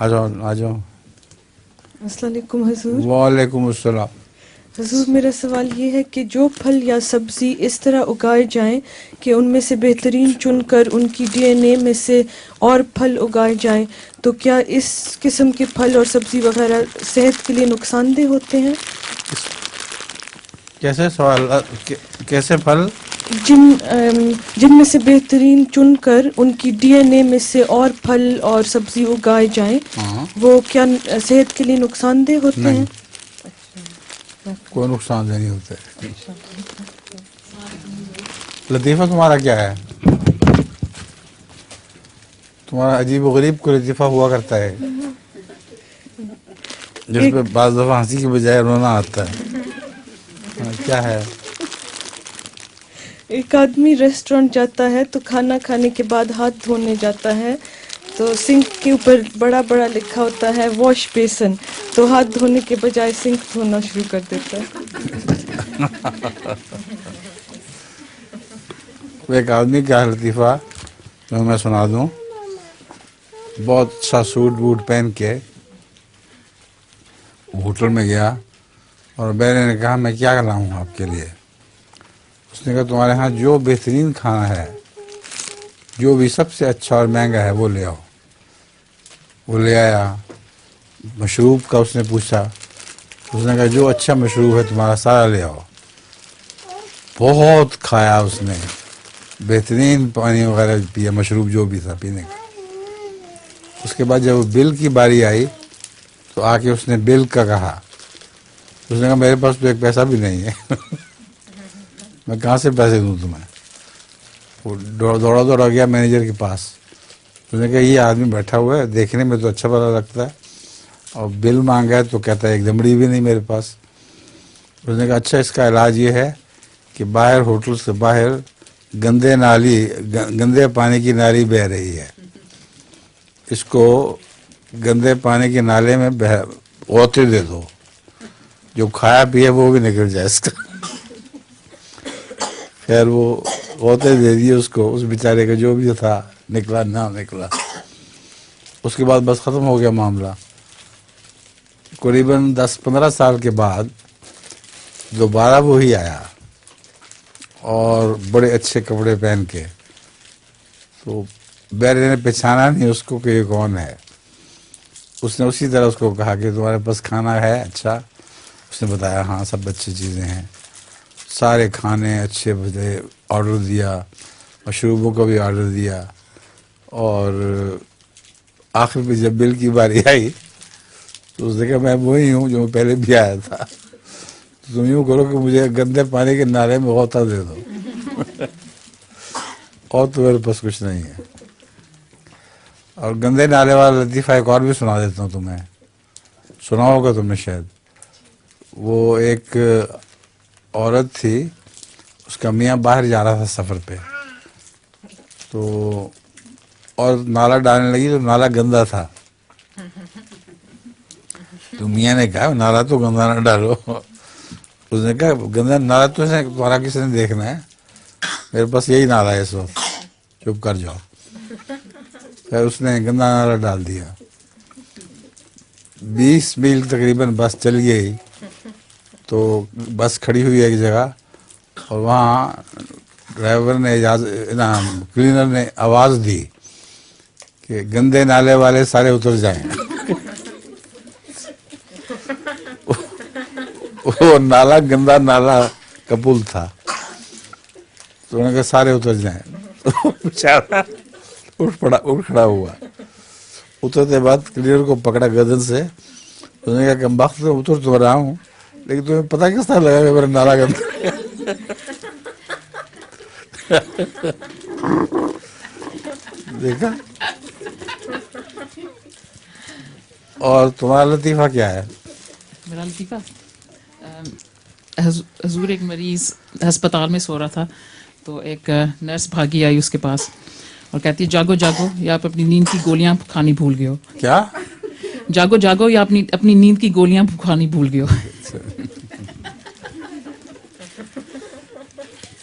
آ جاؤ آ جاؤ. السلام علیکم حضور. وعلیکم السلام. حضور میرا سوال یہ ہے کہ جو پھل یا سبزی اس طرح اگائے جائیں کہ ان میں سے بہترین چن کر ان کی ڈی این اے میں سے اور پھل اگائے جائیں، تو کیا اس قسم کے پھل اور سبزی وغیرہ صحت کے لیے نقصان دہ ہوتے ہیں؟ کیسے سوال؟ کیسے پھل؟ جن میں سے بہترین چن کر ان کی ڈی این اے میں سے اور پھل اور سبزی اگائے جائیں، وہ کیا صحت کے لیے نقصان دہ ہوتے ہیں؟ نہیں، کوئی نقصان دہ نہیں ہوتا ہے. لطیفہ تمہارا کیا ہے؟ تمہارا عجیب و غریب کو لطیفہ ہوا کرتا ہے جس پہ بعض دفعہ ہنسی کی بجائے رونا آتا ہے. کیا ہے؟ ایک آدمی ریسٹورینٹ جاتا ہے تو کھانا کھانے کے بعد ہاتھ دھونے جاتا ہے، تو سنک کے اوپر بڑا بڑا لکھا ہوتا ہے واش بیسن، تو ہاتھ دھونے کے بجائے سنک دھونا شروع کر دیتا ہے. ایک آدمی کا لطیفہ جو میں سنا دوں. بہت اچھا سوٹ بوٹ پہن کے ہوٹل میں گیا اور بیرے نے کہا میں کیا لاؤں آپ کے لیے. اس نے کہا تمہارے ہاں جو بہترین کھانا ہے، جو بھی سب سے اچھا اور مہنگا ہے وہ لے آؤ. وہ لے آیا. مشروب کا اس نے پوچھا، اس نے کہا جو اچھا مشروب ہے تمہارا سارا لے آؤ. بہت کھایا اس نے، بہترین پانی وغیرہ پیا، مشروب جو بھی تھا پینے کا. اس کے بعد جب بل کی باری آئی تو آ کے اس نے بل کا کہا. اس نے کہا میرے پاس تو ایک پیسہ بھی نہیں ہے میں کہاں سے پیسے دوں تمہیں. وہ دوڑا گیا مینیجر کے پاس. اس نے کہا یہ آدمی بیٹھا ہوا ہے، دیکھنے میں تو اچھا بھلا لگتا ہے، اور بل مانگا ہے تو کہتا ہے ایک دمڑی بھی نہیں میرے پاس. اس نے کہا اچھا اس کا علاج یہ ہے کہ باہر ہوٹل سے باہر گندے پانی کی نالی بہہ رہی ہے، اس کو گندے پانی کے نالے میں غوطے دے دو، جو کھایا پیے وہ بھی نکل جائے اس کا. خیر وہ غوطے دے دیے اس کو، اس بیچارے کا جو بھی تھا نکلا نہ نکلا. اس کے بعد بس ختم ہو گیا معاملہ. قریباً 10-15 سال کے بعد دوبارہ وہی آیا اور بڑے اچھے کپڑے پہن کے. تو بیرے نے پہچانا نہیں اس کو کہ یہ کون ہے. اس نے اسی طرح اس کو کہا کہ تمہارے پاس کھانا ہے اچھا؟ اس نے بتایا ہاں سب اچھی چیزیں ہیں، سارے کھانے اچھے بجے آرڈر دیا، مشروبوں کا بھی آرڈر دیا. اور آخر میں جب بل کی باری آئی تو اس نے کہا میں وہی ہوں جو پہلے بھی آیا تھا، تم یوں کرو کہ مجھے گندے پانی کے نالے میں غوطہ دے دو اور تو میرے پاس کچھ نہیں ہے. اور گندے نالے والا لطیفہ ایک اور بھی سنا دیتا ہوں تمہیں، سنا ہوگا تم نے شاید. وہ ایک عورت تھی، اس کا میاں باہر جا رہا تھا سفر پہ، تو اور نالا ڈالنے لگی تو نالا گندا تھا. تو میاں نے کہا نالا تو گندا نہ ڈالو. اس نے کہا گندا نالا تو تمہارا کسی نے دیکھنا ہے، میرے پاس یہی نالا ہے اس وقت، چپ کر جاؤ. پھر اس نے گندا نالا ڈال دیا. 20 میل تقریباً بس چل گئی تو بس کھڑی ہوئی ایک جگہ، اور وہاں ڈرائیور نے کلینر نے آواز دی کہ گندے نالے والے سارے اتر جائیں. وہ نالا گندا نالا کپل تھا، تو انہوں نے کہا سارے اتر جائیں. بیچارہ اٹھ کھڑا ہوا. اترتے بعد کلینر کو پکڑا گردن سے. اس نے کہا کہ وقت تو اتر تو رہا ہوں لیکن تمہیں پتہ کس طرح لگا کہ میرا نالا گندا. دیکھا. اور تمہارا لطیفہ کیا ہے؟ میرا لطیفہ، حضور ایک مریض ہسپتال میں سو رہا تھا تو ایک نرس بھاگی آئی اس کے پاس اور کہتی ہے جاگو جاگو یا آپ اپنی نیند کی گولیاں کھانی بھول گئے ہو. کیا؟ جاگو جاگو یا اپنی نیند کی گولیاں کھانی بھول گئے ہو.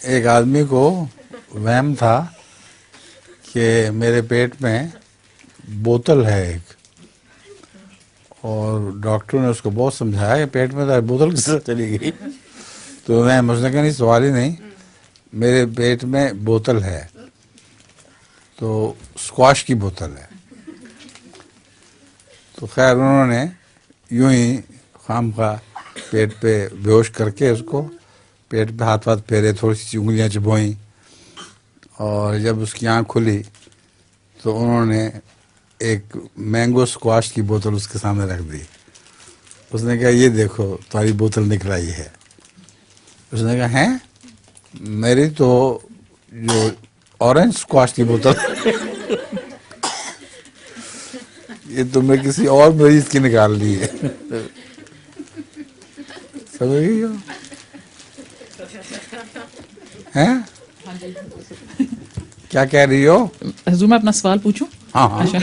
ایک آدمی کو وہم تھا کہ میرے پیٹ میں بوتل ہے ایک، اور ڈاکٹر نے اس کو بہت سمجھایا کہ پیٹ میں تو بوتل کس طرح چلی گئی. تو میں مجھ نے کہا نہیں سوال ہی نہیں, میرے پیٹ میں بوتل ہے, تو اسکواش کی بوتل ہے. تو خیر انہوں نے یوں ہی خام خواہ پیٹ پہ بے ہوش کر کے اس کو پیٹ پہ ہاتھ پھیرے, تھوڑی سی انگلیاں چبوئیں, اور جب اس کی آنکھ کھلی تو انہوں نے ایک مینگو اسکواش کی بوتل اس کے سامنے رکھ دی. اس نے کہا یہ دیکھو تمہاری بوتل نکل آئی ہے. اس نے کہا ہیں, میری تو جو اورنج اسکواش کی بوتل یہ تم نے کسی اور مریض کی نکال لی ہے. سمجھ گئی ہو ہیں کیا کہہ رہی ہو؟ حضور میں اپنا سوال پوچھوں؟ ہاں ہاں. اچھا